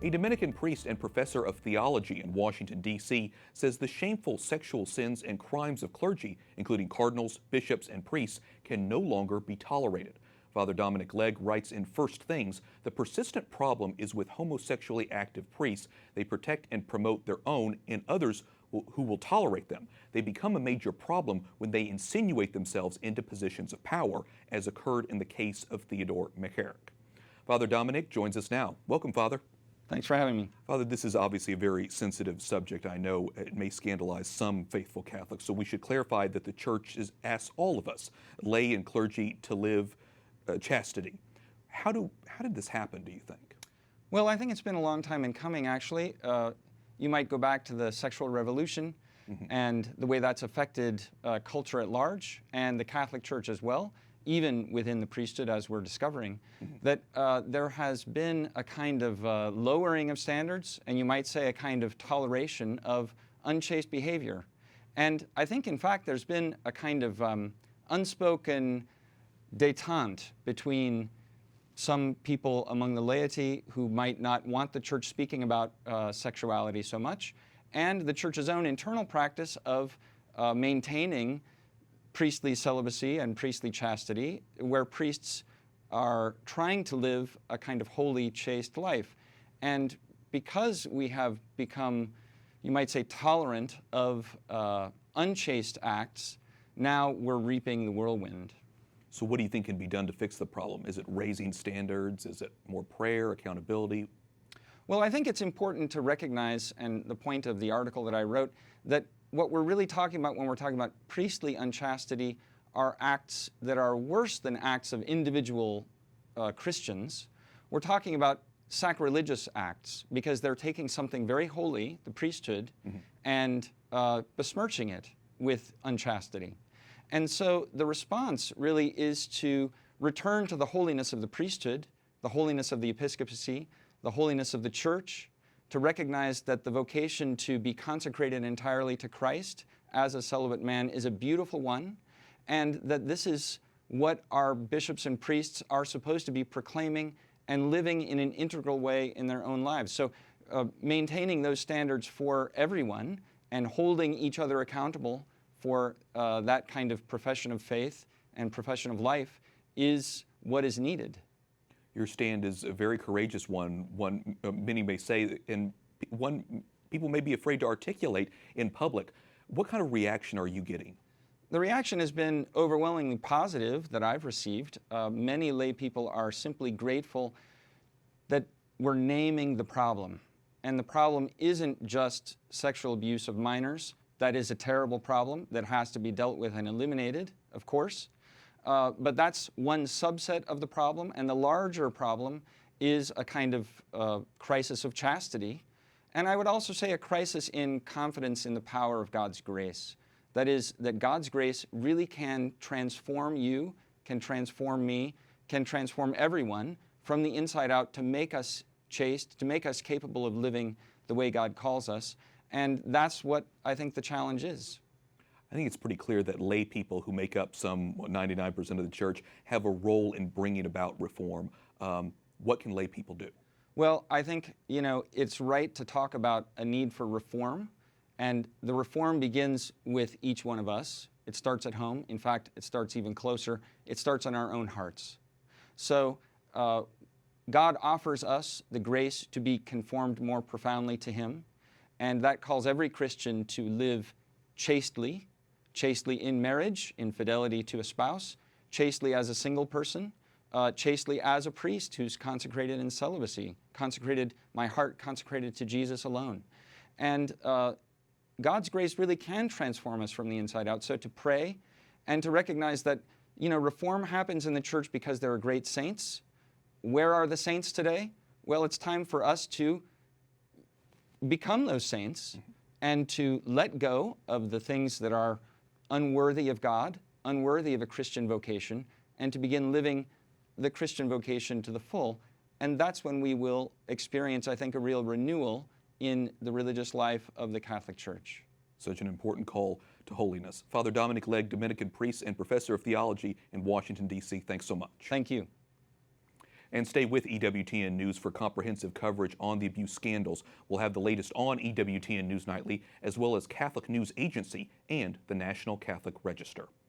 A Dominican priest and professor of theology in Washington, D.C., says the shameful sexual sins and crimes of clergy, including cardinals, bishops, and priests, can no longer be tolerated. Father Dominic Legge writes in First Things, the persistent problem is with homosexually active priests. They protect and promote their own and others who will tolerate them. They become a major problem when they insinuate themselves into positions of power, as occurred in the case of Theodore McCarrick. Father Dominic joins us now. Welcome, Father. Thanks for having me. Father, this is obviously a very sensitive subject. I know it may scandalize some faithful Catholics, so we should clarify that the Church asks all of us, lay and clergy, to live chastity. How did this happen, do you think? Well, I think it's been a long time in coming, actually. You might go back to the sexual revolution and the way that's affected culture at large and the Catholic Church as well, even within the priesthood, as we're discovering, that there has been a kind of lowering of standards, and you might say a kind of toleration of unchaste behavior. And I think, in fact, there's been a kind of unspoken détente between some people among the laity who might not want the Church speaking about sexuality so much, and the Church's own internal practice of maintaining priestly celibacy and priestly chastity, where priests are trying to live a kind of holy, chaste life. And because we have become, you might say, tolerant of unchaste acts, now we're reaping the whirlwind. So what do you think can be done to fix the problem? Is it raising standards? Is it more prayer, accountability? Well, I think it's important to recognize, and the point of the article that I wrote, that what we're really talking about when we're talking about priestly unchastity are acts that are worse than acts of individual Christians. We're talking about sacrilegious acts because they're taking something very holy, the priesthood, and besmirching it with unchastity. And so the response really is to return to the holiness of the priesthood, the holiness of the episcopacy, the holiness of the Church, to recognize that the vocation to be consecrated entirely to Christ as a celibate man is a beautiful one, and that this is what our bishops and priests are supposed to be proclaiming and living in an integral way in their own lives. So maintaining those standards for everyone and holding each other accountable for that kind of profession of faith and profession of life is what is needed. Your stand is a very courageous one. Many may say, and people may be afraid to articulate in public. What kind of reaction are you getting? The reaction has been overwhelmingly positive that I've received. Many lay people are simply grateful that we're naming the problem. And the problem isn't just sexual abuse of minors. That is a terrible problem that has to be dealt with and eliminated, of course. But that's one subset of the problem, and the larger problem is a kind of crisis of chastity. And I would also say a crisis in confidence in the power of God's grace. That is, that God's grace really can transform you, can transform me, can transform everyone from the inside out to make us chaste, to make us capable of living the way God calls us. And that's what I think the challenge is. I think it's pretty clear that lay people who make up some 99% of the Church have a role in bringing about reform. What can lay people do? Well, I think, it's right to talk about a need for reform, and the reform begins with each one of us. It starts at home. In fact, it starts even closer. It starts in our own hearts. So God offers us the grace to be conformed more profoundly to Him, and that calls every Christian to live chastely in marriage, in fidelity to a spouse, chastely as a single person, chastely as a priest who's consecrated in celibacy, my heart consecrated to Jesus alone. And God's grace really can transform us from the inside out. So to pray and to recognize that, reform happens in the Church because there are great saints. Where are the saints today? Well, it's time for us to become those saints and to let go of the things that are unworthy of God, unworthy of a Christian vocation, and to begin living the Christian vocation to the full. And that's when we will experience, I think, a real renewal in the religious life of the Catholic Church. Such an important call to holiness. Father Dominic Legge, Dominican priest and professor of theology in Washington, D.C., thanks so much. Thank you. And stay with EWTN News for comprehensive coverage on the abuse scandals. We'll have the latest on EWTN News Nightly, as well as Catholic News Agency and the National Catholic Register.